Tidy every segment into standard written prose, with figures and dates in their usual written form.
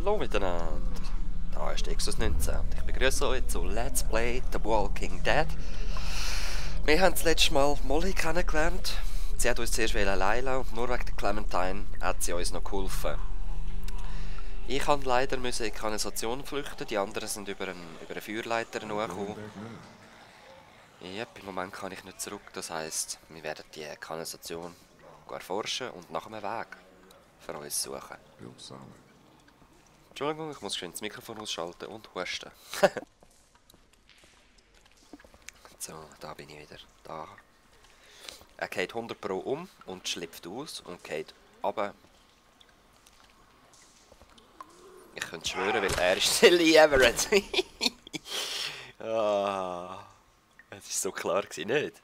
Hallo miteinander, da ist Exos 19 und ich begrüße euch zu Let's Play The Walking Dead. Wir haben das letzte Mal Molly kennengelernt. Sie hat uns zuerst allein lassen und nur wegen der Clementine hat sie uns noch geholfen. Ich musste leider in die Kanalisation flüchten, die anderen sind über eine Feuerleiter hochgekommen. Yep, im Moment kann ich nicht zurück, das heisst, wir werden die Kanalisation erforschen und nach einem Weg für uns suchen. Entschuldigung, ich muss schön das Mikrofon ausschalten und husten. So, da bin ich wieder. Da. Er geht 100 Pro um und schlüpft aus und geht runter. Ich könnte schwören, weil er ist der Lee Everett. Ah, das war so klar, nicht?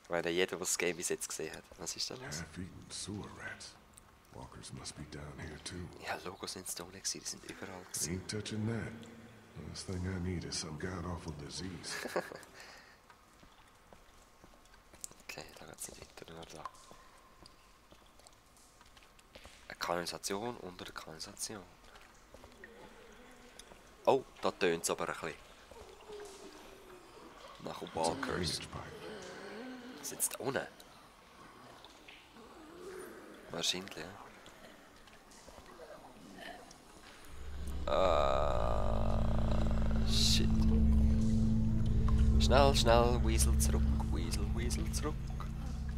Ich meine, jeder, der das Game bis jetzt gesehen hat. Was ist da los? Walkers must be down here too. Ja, Logos sind da nicht, die sind überall. Ain't touching that. Last thing I need is some god-awful disease. Okay, da geht's nicht weiter, nur da. Eine Kanalisation unter der Kanalisation. Oh, da tönt es aber ein bisschen. Nach Walkers. Sitzt da unten? Wahrscheinlich, ja. Shit. Schnell, schnell, Weasel zurück. Weasel zurück.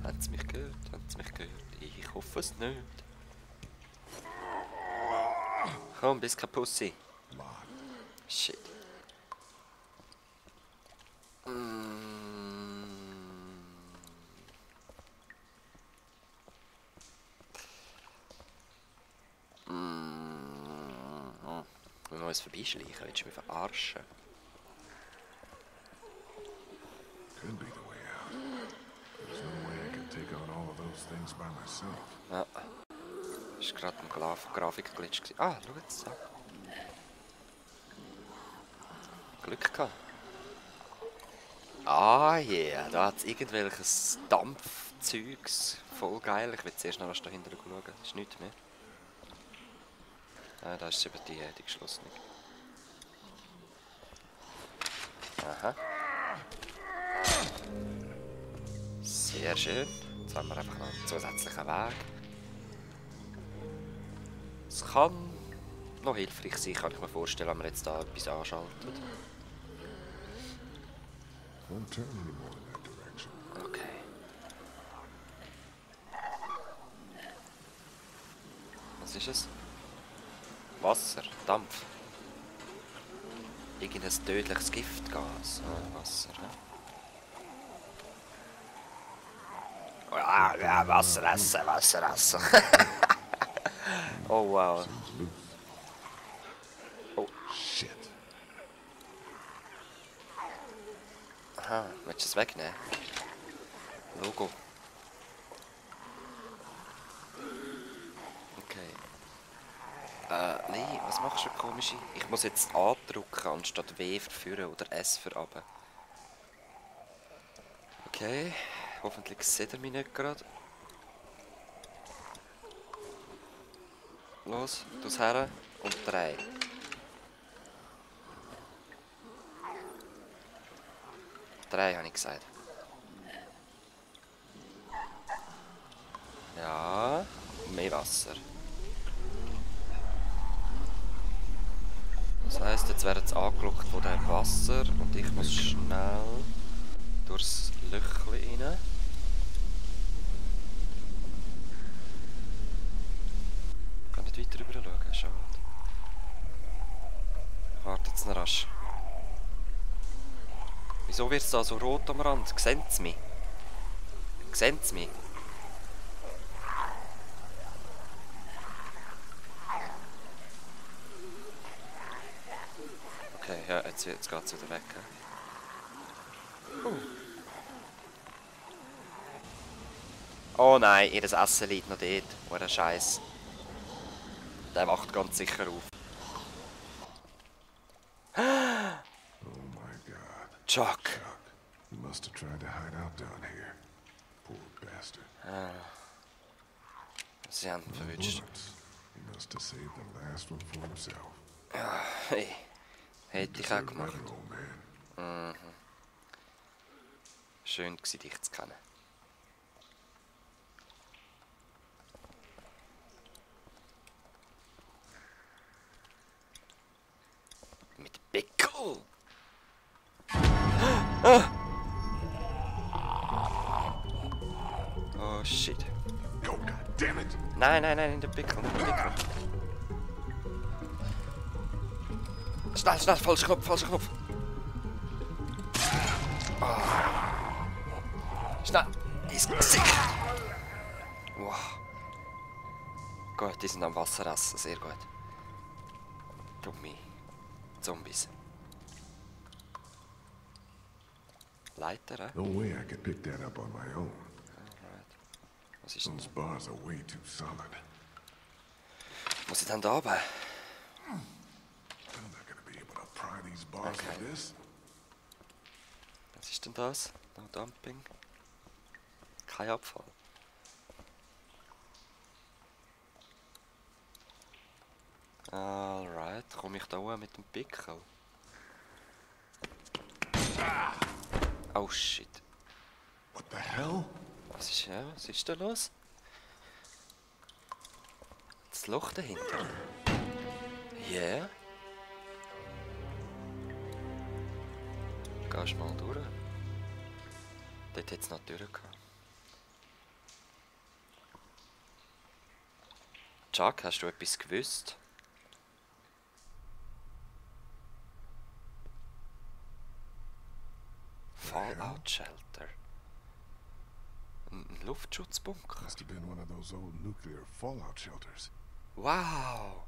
Haben sie mich gehört? Haben sie mich gehört? Ich hoffe es nicht. Komm, bist kein Pussy. Shit. Wir müssen uns vorbeischleichen, willst du mich verarschen? Could be the way out. There's no way I can take on all of those things by myself. Ja. Das war gerade ein Grafikglitch. Ah, schau jetzt. So. Glück gehabt. Ah, yeah. Da hat es irgendwelches Dampfzeugs. Voll geil. Ich will zuerst noch was da hinten schauen. Das ist nichts mehr. Ah, da ist eben die geschlossene. Aha. Sehr schön. Jetzt haben wir einfach noch einen zusätzlichen Weg. Es kann noch hilfreich sein, kann ich mir vorstellen, wenn man jetzt da etwas anschaltet. Won't turn anymore in that direction. Okay. Was ist es? Wasser, Dampf. Irgendein tödliches Giftgas. Ah, Wasser, ne? Ah, ja, Wasser essen, Wasser essen. Oh wow. Seems loose. Oh. Shit. Aha, willst du es wegnehmen? Logo. Okay. Lee, was machst du für komische? Ich muss jetzt A drücken anstatt W für führen oder S für runter. Okay. Hoffentlich sieht er mich nicht gerade. Los, tu's her und 3. 3 habe ich gesagt. Ja, mehr Wasser. Das heisst, jetzt werden sie angelockt von dem Wasser und ich muss schnell durchs Löchchen rein. Ich kann nicht weiter rüber schauen, schade. Wartet jetzt noch rasch. Wieso wird es da so rot am Rand? Sehen Sie mich? Sehen Sie mich? Okay, ja, jetzt geht es wieder weg. Oh nein, ihr Essen liegt noch dort. Oh, der Scheiß. Der wacht ganz sicher auf. Oh my god. Chuck. He must have tried to hide out down here. Poor bastard. Sie haben ihn verwünscht. Bullets. Must have saved the last one for himself. Hey, hätte ich auch gemacht. Better, old man. Schön gewesen, dich zu kennen. Mit Pickel! Ah! Oh shit. Go, God damn it! Nein, nein, nein, in den Pickel, nicht den Pickel. Schnell, schnell, falscher Knopf, falscher Knopf. Ah. Schnell, ins Gesicht. Wow. Gut, die sind am Wasser essen, sehr gut. Dumme Zombies. Leiter, eh? No way I could pick that up on my own. Alright. Was ist denn? Those bars are way too solid. Muss ich dann da oben? I'm not gonna be able to pry these bars Okay. like this. Was ist denn das? No Dumping? Kein Abfall. Alright, komme ich da oben mit dem Pickel? Oh shit. What the hell? Was ist da los? Das Loch dahinter. Yeah. Gehst mal durch. Dort hat es noch Türen gehabt. Chuck, hast du etwas gewusst? Fallout Shelter. Ein Luftschutzbunker. Must have been one of those old nuclear fallout shelters. Wow!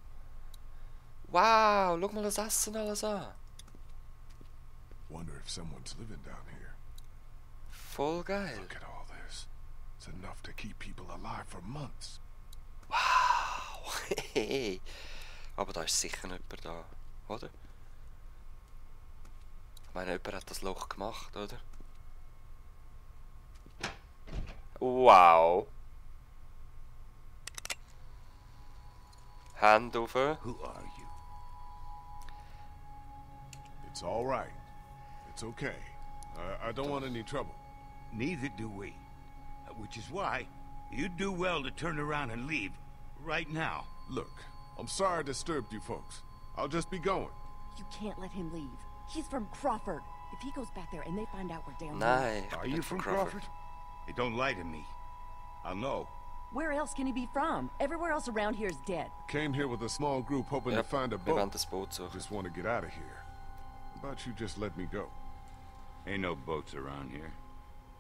Wow! Schau mal das Essen alles an. Wonder if someone's living down here. Voll geil. Look at all this. It's enough to keep people alive for months. Wow! Hey. Aber da ist sicher noch jemand da, oder? Ich meine, jemand hat das Loch gemacht, oder? Wow! Hand auf. Who are you? It's all right. It's okay. I don't want any trouble. Neither do we. Which is why you'd do well to turn around and leave. Right now. Look, I'm sorry I disturbed you folks. I'll just be going. You can't let him leave. He's from Crawford. If he goes back there and they find out we're down Nein, ich Are bin you nicht from von Crawford? Hey, don't lie to me. I'll know. where else can he be from? Everywhere else around here is dead. Came here with a small group hoping to find a wir wollen boat. das Boot suchen. Just want to get out of here. How about you just let me go? Ain't no boats around here.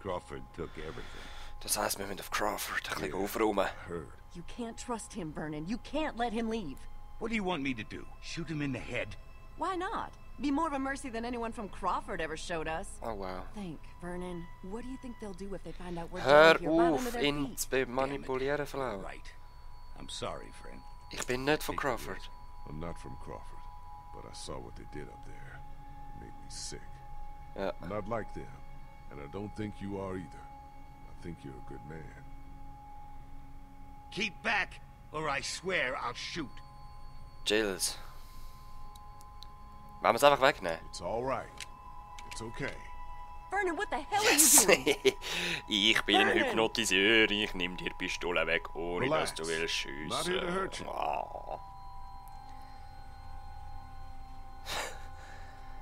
Crawford took everything. Das heisst, wir müssen auf Crawford ein bisschen aufräumen. Heard. You can't trust him, Vernon. You can't let him leave. What do you want me to do? Shoot him in the head? Why not? Be more of a mercy than anyone from Crawford ever showed us. Oh wow. Think, Vernon. What do you think they'll do if they find out we're Hör down here right under auf, their ihn feet? zu manipulieren, Frau. Right. I'm sorry, friend. Ich bin nicht von Crawford. I'm not from Crawford, but I saw what they did up there. It made me sick. Ja. I'm not like them, and I don't think you are either. I think you're a good man. Keep back, or I swear I'll shoot. Jills. Wollen wir es einfach wegnehmen? It's all right. It's okay. Vernon, what the hell are you doing? Ich bin ein Vernon! Hypnotiseur, ich nehme dir die Pistole weg, ohne Relax. dass du willst Not here to hurt schiessen. you. Ah.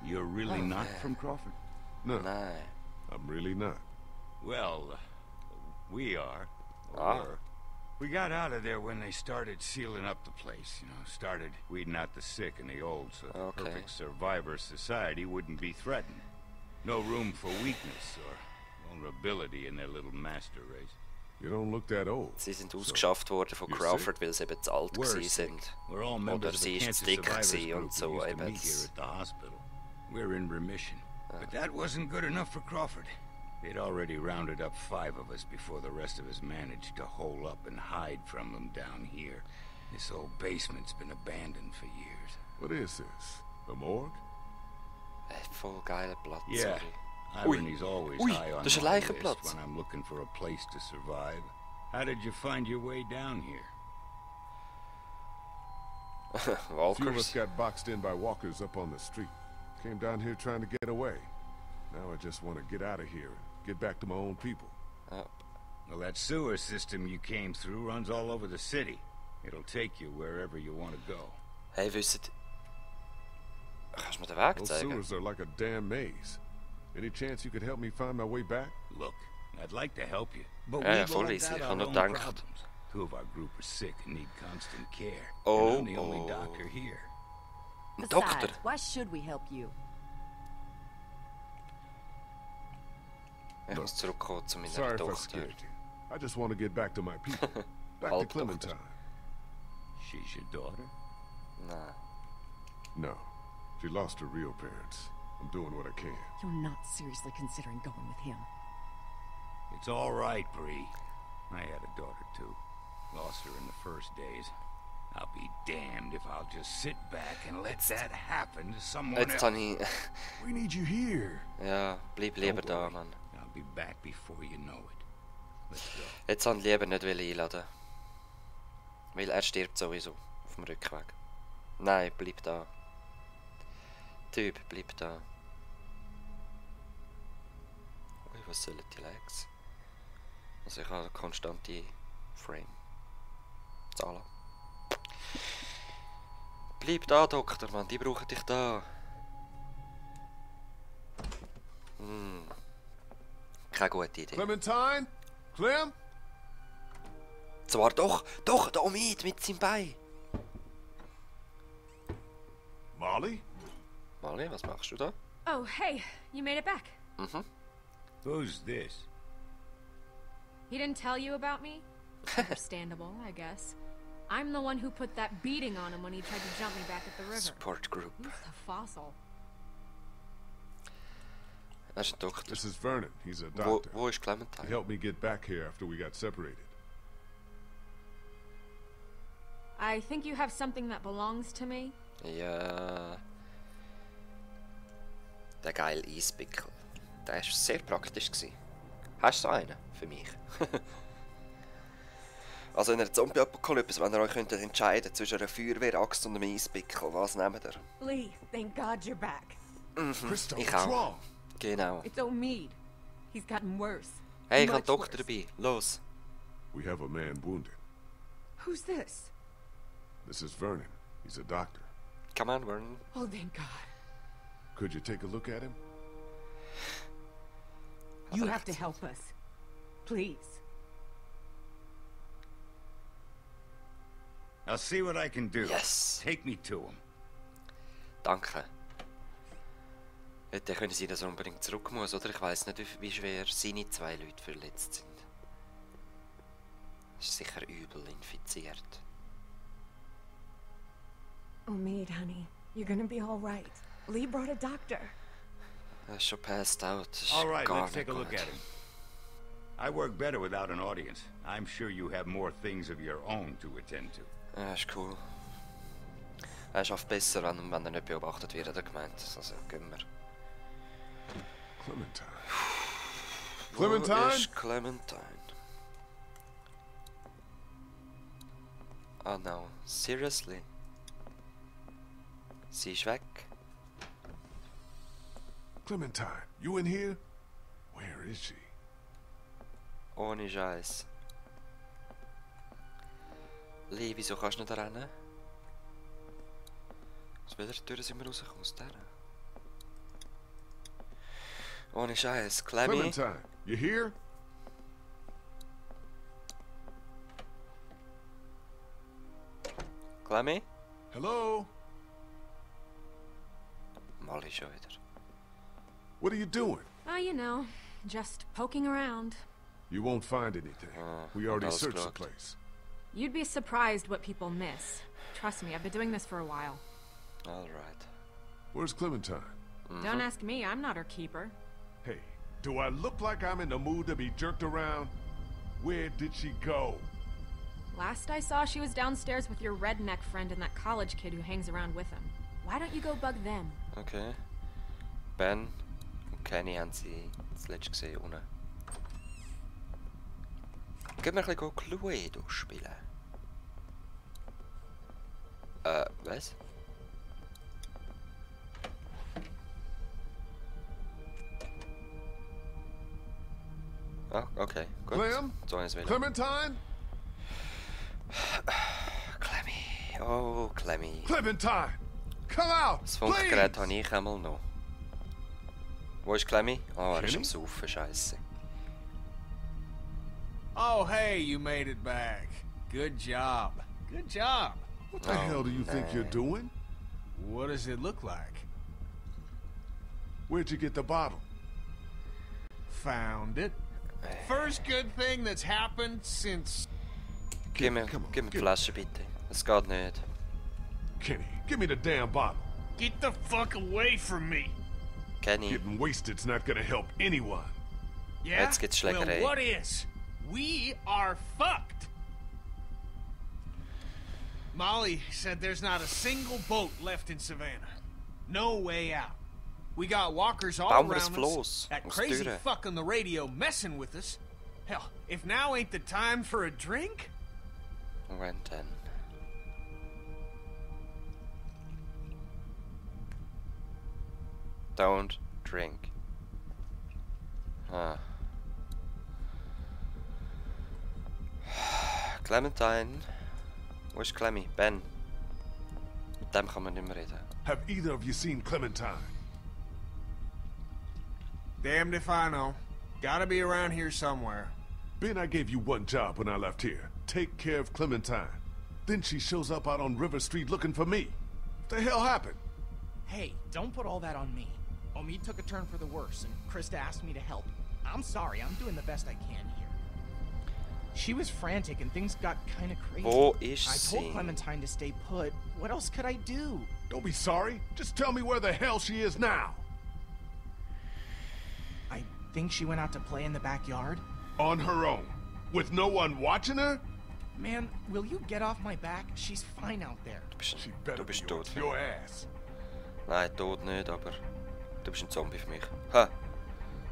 You're really not from Crawford? No, Nein. I'm really not. Well, we are. Ah. Or we got out of there when they started sealing up the place, you know, started weeding out the sick and the old so the Okay. perfect survivor society wouldn't be threatened. No room for weakness or vulnerability in their little master race. You don't look that old. Sie sind ausgeschafft worden von you're Crawford, weil sie eben zu alt We're gewesen sick. sind. We're all Oder members of sie the ist cancer zu dick survivors gewesen group und so who used to eben. meet here at the hospital. We're in remission. But that wasn't good enough for Crawford. They'd already rounded up 5 of us before the rest of us managed to hole up and hide from them down here. This old basement's been abandoned for years. What is this? The morgue? Voll geiler Platz, Yeah, sorry. irony's always Ui, high on das ist ein my list Leichenplatz. when I'm looking for a place to survive. How did you find your way down here? Few of us Walkers. got boxed in by walkers up on the street. Came down here trying to get away. Now I just want to get out of here and get back to my own people. Ja. Well, that sewer system you came through runs all over the city. It'll take you wherever you want to go. Hey, wisst... Kannst du mir den Weg Those zeigen? sewers are like a damn maze. Any chance you could help me find my way back? Look, I'd like to help you, but Ja, ja, we've voll all easy. got Ich our habe nur own gedacht. problems. Two of our group are sick and need constant care. Oh, and I'm the only oh. doctor here. Ein Doktor? Besides, why should we help you? Ich muss zurückkommen zu meiner Sorry if I Tochter. scared you. I just want to get back to my people. Back to Halbtochter. Clementine. She's your daughter? Nein. No. She lost her real parents. I'm doing what I can. You're not seriously considering going with him. It's all right, Bree. I had a daughter too. Lost her in the first days. I'll be damned if I'll just sit back and let that happen to someone Jetzt else. habe ich... We need you here. Ja, bleib lieber Don't da, worry. Mann. I'll be back before you know it. Let's go. Jetzt habe ich lieber nicht einladen. Weil er stirbt sowieso auf dem Rückweg. Nein, bleib da. Typ, bleib da. Ui, was sollen die Legs? Also ich habe eine konstante Frame. Zahlen. Bleib da, Doktor, Mann, die brauchen dich da. Keine gute Idee. Clementine? Clem? Zwar doch, da mit seinem Bein. Molly? Molly, was machst du da? Oh, hey, you made it back. Who's this? He didn't tell you about me? Understandable, I guess. I'm the one who put that beating on him when he tried to jump me back at the river. Support Group. He's a fossil. Er ist ein Doktor. This is Vernon. He's a Wo, doctor. wo ist He Clementine? helped me get back here after we got separated. I think you have something that belongs to me. Ja. Der geile Eispickel. Der war sehr praktisch gewesen. Hast du so einen für mich? Also in einer Zombie-Apokalypse, wenn ihr euch könntet entscheiden zwischen einer Feuerwehraxt und einem Eispickel, was nehmt ihr? Lee, thank God you're back. Christo, Ich what's auch. wrong? Genau. It's Omid. He's gotten worse. Hey, ich habe Much einen Doktor worse. dabei. Los. We have a man wounded. Who's this? This is Vernon. He's a doctor. Come on, Vernon. Oh, thank God. Could you take a look at him? You have to help us. Please. I'll see what I can do. Yes. Take me to him. Danke. Hätte können sie, dass er unbedingt zurück muss, oder? Ich weiß nicht, wie schwer seine 2 Leute verletzt sind. Ist sicher übel infiziert. Omid, honey, you're gonna be all right. Lee brought a doctor. Er ist schon passed out. Das ist All right, gar let's nicht take a look gut. at him. I work better without an audience. I'm sure you have more things of your own to attend to. Ja, ist cool. Er schafft besser, wenn er nicht beobachtet wird, hat er gemeint. Also, gehen wir. Clementine. Wo Clementine? ist Clementine? Oh no, seriously? Sie ist weg? Clementine, you in here? Where is she? Ohne Scheiß. Lee, wieso kannst du nicht rennen? Aus welcher Tür sind wir rausgekommen? Aus der? Ohne Scheiß, Clemmy. Clementine, you here? Clemmy? Hello? Molly schon wieder. What are you doing? Oh, you know, just poking around. You won't find anything. We already that was searched the clogged. place. You'd be surprised what people miss. Trust me, I've been doing this for a while. Alright. Where's Clementine? Don't ask me, I'm not her keeper. Hey, do I look like I'm in the mood to be jerked around? Where did she go? Last I saw, she was downstairs with your redneck friend and that college kid who hangs around with him. Why don't you go bug them? Okay. Ben und Kenny haben sie zuletzt gesehen unten. Gehen wir ein bisschen Cluedo spielen. Was? Ah, okay, gut. Clem? So eins wieder. Clementine? Clemmy. Oh, Clemmy. Clementine! Come out! Das Funkgerät habe Please! ich einmal noch. Wo ist Clemmy? Oh, er ist Kenny? am Saufen, scheisse. Oh, hey, you made it back. Good job. Good job. What the hell do you think you're doing? What does it look like? Where'd you get the bottle? Found it. First good thing that's happened since... Gib mir come on, die give- Flasche bitte. Es geht nicht. Kenny, give me the damn bottle. Get the fuck away from me. Kenny. Getting wasted's not gonna help anyone. Yeah? Jetzt gibt's Schlägerei. Well, what is? We are fucked. Molly said there's not a single boat left in Savannah. No way out. We got walkers all Bauen wir das around Floß us. That aus crazy Türen. fuck on the radio messing with us. Hell, if now ain't the time for a drink? When then? Don't drink. Ah. Clementine. Wo ist Clemmy? Ben. Mit dem kann man nicht mehr reden. Have either of you seen Clementine? Damned if I know. Gotta be around here somewhere. Ben, I gave you one job when I left here. Take care of Clementine. Then she shows up out on River Street looking for me. What the hell happened? Hey, don't put all that on me. Omid took a turn for the worse, and Krista asked me to help. I'm sorry, I'm doing the best I can here. She was frantic and things got kinda crazy. Wo ist I sie? told Clementine to stay put. What else could I do? Don't be sorry. Just tell me where the hell she is now. I think she went out to play in the backyard. On her own. With no one watching her? Man, will you get off my back? She's fine out there. She better Du be bist on tot. your ass. Nein, tot nicht, aber du bist ein Zombie für mich. Ha!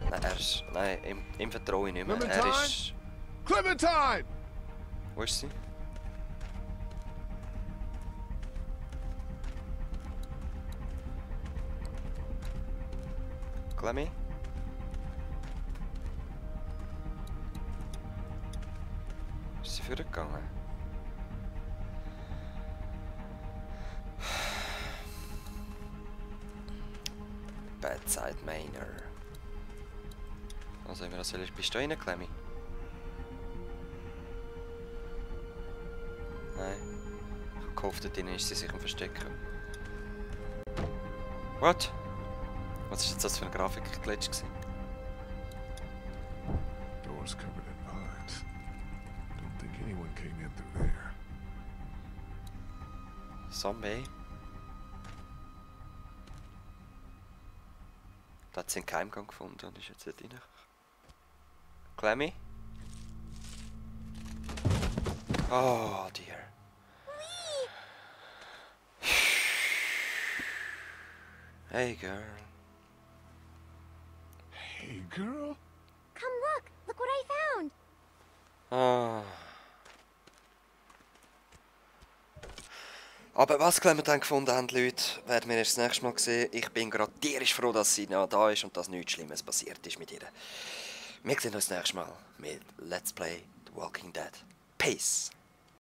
Nein, er ist... Nein, ihm vertraue ich nicht mehr. Er Clementine? ist... Clementine! Wo ist sie? Clemmy? Ist sie vorgegangen? Bedside Manor. Also, bist du rein, Clemmy? Nein. Ich habe gehofft, dort drinnen ist sie sich am Verstecken. What? Was ist jetzt das für ein Grafikglitch gewesen? Door's covered in vines. Don't think anyone came in through there. Zombie? Da hat sie einen Keimgang gefunden und ist jetzt dort rein. Clemmy? Oh dear. Hey girl. Hey, girl? Come look! Look what I found! Ah. Aber was Clementine gefunden haben, Leute, werden wir erst das nächste Mal sehen. Ich bin gerade tierisch froh, dass sie noch da ist und dass nichts Schlimmes passiert ist mit ihr. Wir sehen uns das nächste Mal mit Let's Play The Walking Dead. Peace!